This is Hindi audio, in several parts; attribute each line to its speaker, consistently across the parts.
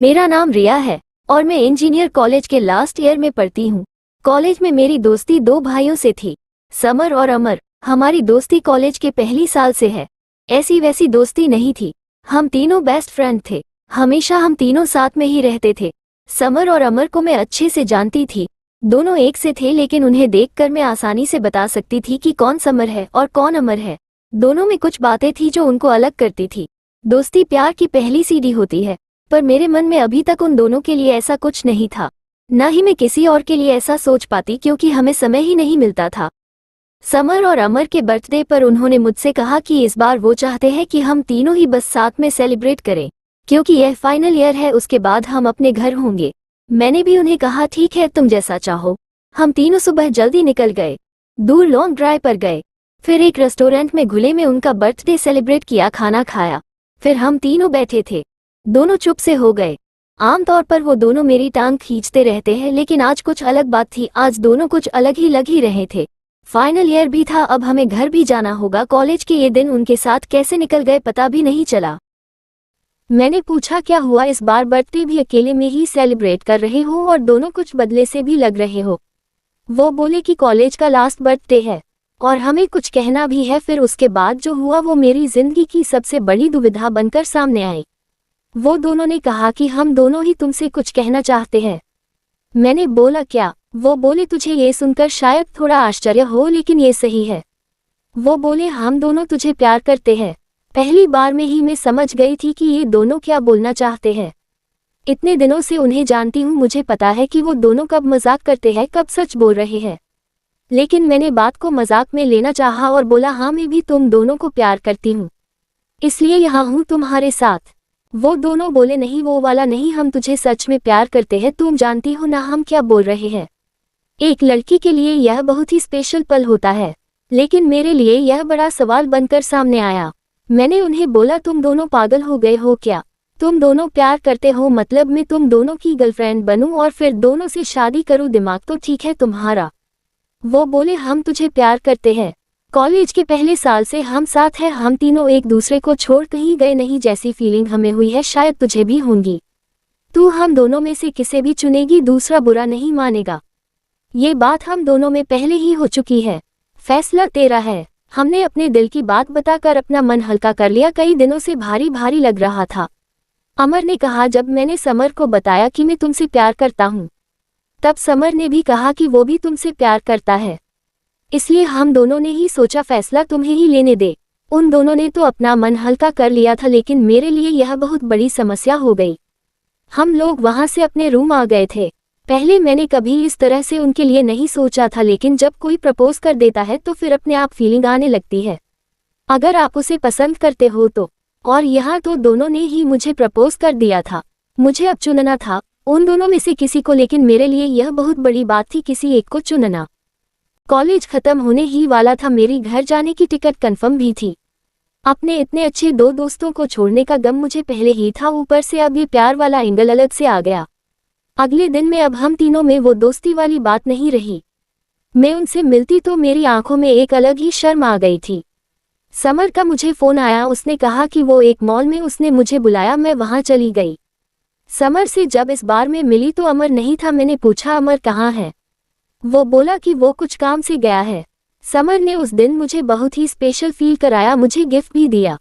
Speaker 1: मेरा नाम रिया है और मैं इंजीनियर कॉलेज के लास्ट ईयर में पढ़ती हूँ। कॉलेज में मेरी दोस्ती दो भाइयों से थी, समर और अमर। हमारी दोस्ती कॉलेज के पहली साल से है। ऐसी वैसी दोस्ती नहीं थी, हम तीनों बेस्ट फ्रेंड थे। हमेशा हम तीनों साथ में ही रहते थे। समर और अमर को मैं अच्छे से जानती थी। दोनों एक से थे, लेकिन उन्हें देखकर मैं आसानी से बता सकती थी कि कौन समर है और कौन अमर है। दोनों में कुछ बातें थी जो उनको अलग करती थी। दोस्ती प्यार की पहली सीढ़ी होती है, पर मेरे मन में अभी तक उन दोनों के लिए ऐसा कुछ नहीं था। न ही मैं किसी और के लिए ऐसा सोच पाती, क्योंकि हमें समय ही नहीं मिलता था। समर और अमर के बर्थडे पर उन्होंने मुझसे कहा कि इस बार वो चाहते हैं कि हम तीनों ही बस साथ में सेलिब्रेट करें, क्योंकि यह फाइनल ईयर है, उसके बाद हम अपने घर होंगे। मैंने भी उन्हें कहा ठीक है, तुम जैसा चाहो। हम तीनों सुबह जल्दी निकल गए, दूर लॉन्ग ड्राइव पर गए, फिर एक रेस्टोरेंट में घुले में उनका बर्थडे सेलिब्रेट किया, खाना खाया। फिर हम तीनों बैठे थे, दोनों चुप से हो गए। आमतौर पर वो दोनों मेरी टांग खींचते रहते हैं, लेकिन आज कुछ अलग बात थी। आज दोनों कुछ अलग ही लग ही रहे थे। फाइनल ईयर भी था, अब हमें घर भी जाना होगा। कॉलेज के ये दिन उनके साथ कैसे निकल गए पता भी नहीं चला। मैंने पूछा क्या हुआ, इस बार बर्थडे भी अकेले में ही सेलिब्रेट कर रहे हो और दोनों कुछ बदले से भी लग रहे हो। वो बोले कि कॉलेज का लास्ट बर्थडे है और हमें कुछ कहना भी है। फिर उसके बाद जो हुआ वो मेरी जिंदगी की सबसे बड़ी दुविधा बनकर सामने आई। वो दोनों ने कहा कि हम दोनों ही तुमसे कुछ कहना चाहते हैं। मैंने बोला क्या? वो बोले तुझे ये सुनकर शायद थोड़ा आश्चर्य हो, लेकिन ये सही है। वो बोले हम दोनों तुझे प्यार करते हैं। पहली बार में ही मैं समझ गई थी कि ये दोनों क्या बोलना चाहते हैं। इतने दिनों से उन्हें जानती हूँ, मुझे पता है कि वो दोनों कब मजाक करते हैं, कब सच बोल रहे हैं। लेकिन मैंने बात को मजाक में लेना चाहा और बोला हाँ, मैं भी तुम दोनों को प्यार करती हूँ, इसलिए यहाँ हूँ तुम्हारे साथ। वो दोनों बोले नहीं, वो वाला नहीं, हम तुझे सच में प्यार करते हैं, तुम जानती हो ना हम क्या बोल रहे हैं। एक लड़की के लिए यह बहुत ही स्पेशल पल होता है, लेकिन मेरे लिए यह बड़ा सवाल बनकर सामने आया। मैंने उन्हें बोला तुम दोनों पागल हो गए हो क्या? तुम दोनों प्यार करते हो, मतलब मैं तुम दोनों की गर्लफ्रेंड बनूं और फिर दोनों से शादी करूं, दिमाग तो ठीक है तुम्हारा? वो बोले हम तुझे प्यार करते हैं, कॉलेज के पहले साल से हम साथ हैं, हम तीनों एक दूसरे को छोड़ कहीं गए नहीं। जैसी फीलिंग हमें हुई है शायद तुझे भी होंगी। तू हम दोनों में से किसे भी चुनेगी, दूसरा बुरा नहीं मानेगा। ये बात हम दोनों में पहले ही हो चुकी है, फैसला तेरा है। हमने अपने दिल की बात बताकर अपना मन हल्का कर लिया, कई दिनों से भारी भारी लग रहा था। अमर ने कहा जब मैंने समर को बताया कि मैं तुमसे प्यार करता हूँ, तब समर ने भी कहा कि वो भी तुमसे प्यार करता है, इसलिए हम दोनों ने ही सोचा फैसला तुम्हें ही लेने दे। उन दोनों ने तो अपना मन हल्का कर लिया था, लेकिन मेरे लिए यह बहुत बड़ी समस्या हो गई। हम लोग वहां से अपने रूम आ गए थे। पहले मैंने कभी इस तरह से उनके लिए नहीं सोचा था, लेकिन जब कोई प्रपोज कर देता है तो फिर अपने आप फीलिंग आने लगती है, अगर आप उसे पसंद करते हो तो। और यहाँ तो दोनों ने ही मुझे प्रपोज कर दिया था। मुझे अब चुनना था उन दोनों में से किसी को, लेकिन मेरे लिए यह बहुत बड़ी बात थी किसी एक को चुनना। कॉलेज खत्म होने ही वाला था, मेरी घर जाने की टिकट कंफर्म भी थी। अपने इतने अच्छे दो दोस्तों को छोड़ने का गम मुझे पहले ही था, ऊपर से अब ये प्यार वाला एंगल अलग से आ गया। अगले दिन में अब हम तीनों में वो दोस्ती वाली बात नहीं रही। मैं उनसे मिलती तो मेरी आंखों में एक अलग ही शर्म आ गई थी। समर का मुझे फोन आया, उसने कहा कि वो एक मॉल में उसने मुझे बुलाया, मैं वहां चली गई। समर से जब इस बार मैं मिली तो अमर नहीं था। मैंने पूछा अमर कहाँ है? वो बोला कि वो कुछ काम से गया है। समर ने उस दिन मुझे बहुत ही स्पेशल फील कराया, मुझे गिफ्ट भी दिया।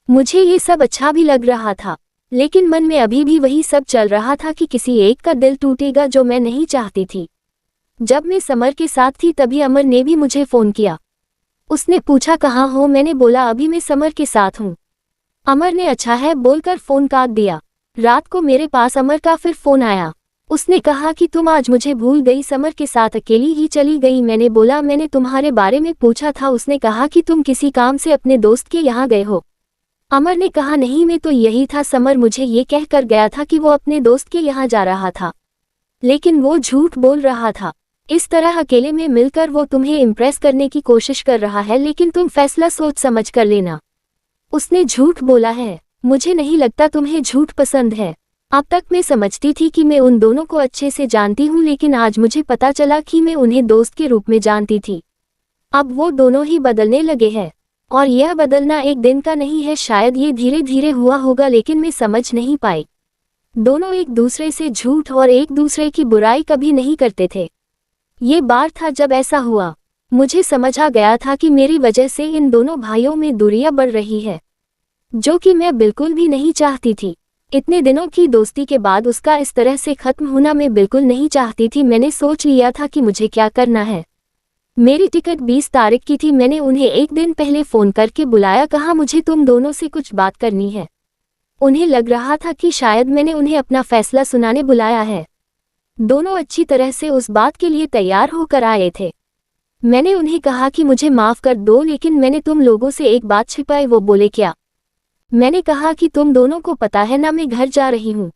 Speaker 1: मुझे ये सब अच्छा भी लग रहा था, लेकिन मन में अभी भी वही सब चल रहा था कि किसी एक का दिल टूटेगा जो मैं नहीं चाहती थी। जब मैं समर के साथ थी तभी अमर ने भी मुझे फोन किया। उसने पूछा कहाँ हो? मैंने बोला अभी मैं समर के साथ हूँ। अमर ने अच्छा है बोलकर फोन काट दिया। रात को मेरे पास अमर का फिर फोन आया। उसने कहा कि तुम आज मुझे भूल गई, समर के साथ अकेली ही चली गई। मैंने बोला मैंने तुम्हारे बारे में पूछा था। उसने कहा कि तुम किसी काम से अपने दोस्त के यहाँ गए हो। अमर ने कहा नहीं, मैं तो यही था। समर मुझे ये कहकर गया था कि वो अपने दोस्त के यहाँ जा रहा था, लेकिन वो झूठ बोल रहा था। इस तरह अकेले में मिलकर वो तुम्हें इम्प्रेस करने की कोशिश कर रहा है, लेकिन तुम फैसला सोच समझ कर लेना। उसने झूठ बोला है। मुझे नहीं लगता तुम्हें झूठ पसंद है। अब तक मैं समझती थी कि मैं उन दोनों को अच्छे से जानती हूँ, लेकिन आज मुझे पता चला कि मैं उन्हें दोस्त के रूप में जानती थी। अब वो दोनों ही बदलने लगे हैं, और यह बदलना एक दिन का नहीं है। शायद ये धीरे धीरे हुआ होगा, लेकिन मैं समझ नहीं पाई। दोनों एक दूसरे से झूठ और एक दूसरे की बुराई कभी नहीं करते थे। ये बार था जब ऐसा हुआ। मुझे समझ आ गया था कि मेरी वजह से इन दोनों भाइयों में दूरियां बढ़ रही है, जो कि मैं बिल्कुल भी नहीं चाहती थी। इतने दिनों की दोस्ती के बाद उसका इस तरह से खत्म होना मैं बिल्कुल नहीं चाहती थी। मैंने सोच लिया था कि मुझे क्या करना है। मेरी टिकट 20 तारीख की थी। मैंने उन्हें एक दिन पहले फ़ोन करके बुलाया, कहा मुझे तुम दोनों से कुछ बात करनी है। उन्हें लग रहा था कि शायद मैंने उन्हें अपना फैसला सुनाने बुलाया है। दोनों अच्छी तरह से उस बात के लिए तैयार होकर आए थे। मैंने उन्हें कहा कि मुझे माफ़ कर दो, लेकिन मैंने तुम लोगों से एक बात छिपाई। वो बोले क्या? मैंने कहा कि तुम दोनों को पता है ना मैं घर जा रही हूँ,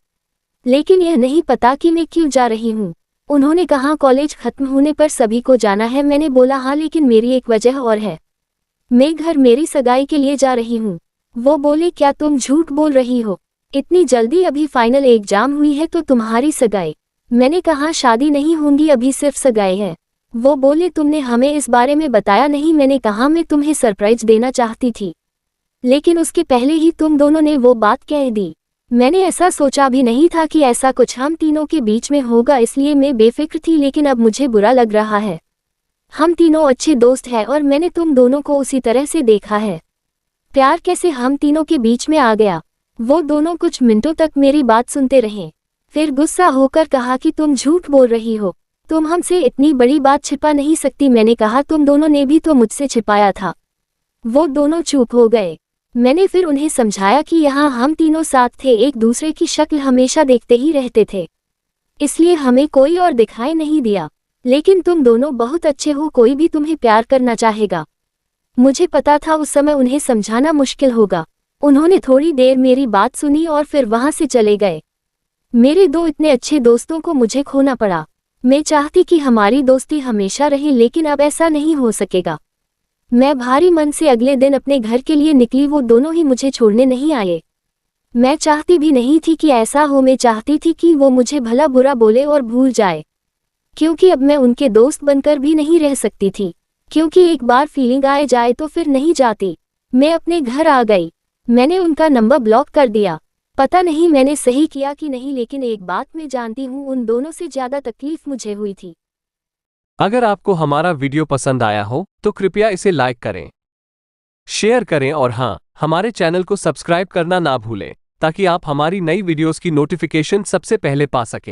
Speaker 1: लेकिन यह नहीं पता कि मैं क्यों जा रही हूँ। उन्होंने कहा कॉलेज खत्म होने पर सभी को जाना है। मैंने बोला हाँ, लेकिन मेरी एक वजह और है। मैं घर मेरी सगाई के लिए जा रही हूँ। वो बोले क्या तुम झूठ बोल रही हो? इतनी जल्दी? अभी फाइनल एग्जाम हुई है तो तुम्हारी सगाई? मैंने कहा शादी नहीं होंगी, अभी सिर्फ सगाई है। वो बोले तुमने हमें इस बारे में बताया नहीं। मैंने कहा मैं तुम्हें सरप्राइज देना चाहती थी, लेकिन उसके पहले ही तुम दोनों ने वो बात कह दी। मैंने ऐसा सोचा भी नहीं था कि ऐसा कुछ हम तीनों के बीच में होगा, इसलिए मैं बेफिक्र थी, लेकिन अब मुझे बुरा लग रहा है। हम तीनों अच्छे दोस्त हैं और मैंने तुम दोनों को उसी तरह से देखा है। प्यार कैसे हम तीनों के बीच में आ गया? वो दोनों कुछ मिनटों तक मेरी बात सुनते रहे, फिर गुस्सा होकर कहा कि तुम झूठ बोल रही हो, तुम हमसे इतनी बड़ी बात छिपा नहीं सकती। मैंने कहा तुम दोनों ने भी तो मुझसे छिपाया था। वो दोनों चुप हो गए। मैंने फिर उन्हें समझाया कि यहाँ हम तीनों साथ थे, एक दूसरे की शक्ल हमेशा देखते ही रहते थे, इसलिए हमें कोई और दिखाई नहीं दिया। लेकिन तुम दोनों बहुत अच्छे हो, कोई भी तुम्हें प्यार करना चाहेगा। मुझे पता था उस समय उन्हें समझाना मुश्किल होगा। उन्होंने थोड़ी देर मेरी बात सुनी और फिर वहां से चले गए। मेरे दो इतने अच्छे दोस्तों को मुझे खोना पड़ा। मैं चाहती कि हमारी दोस्ती हमेशा रहे, लेकिन अब ऐसा नहीं हो सकेगा। मैं भारी मन से अगले दिन अपने घर के लिए निकली। वो दोनों ही मुझे छोड़ने नहीं आए। मैं चाहती भी नहीं थी कि ऐसा हो। मैं चाहती थी कि वो मुझे भला बुरा बोले और भूल जाए, क्योंकि अब मैं उनके दोस्त बनकर भी नहीं रह सकती थी, क्योंकि एक बार फीलिंग आ जाए तो फिर नहीं जाती। मैं अपने घर आ गई। मैंने उनका नंबर ब्लॉक कर दिया। पता नहीं मैंने सही किया कि नहीं, लेकिन एक बात मैं जानती हूँ, उन दोनों से ज़्यादा तकलीफ मुझे हुई थी।
Speaker 2: अगर आपको हमारा वीडियो पसंद आया हो तो कृपया इसे लाइक करें, शेयर करें और हाँ, हमारे चैनल को सब्सक्राइब करना ना भूलें, ताकि आप हमारी नई वीडियोस की नोटिफिकेशन सबसे पहले पा सकें।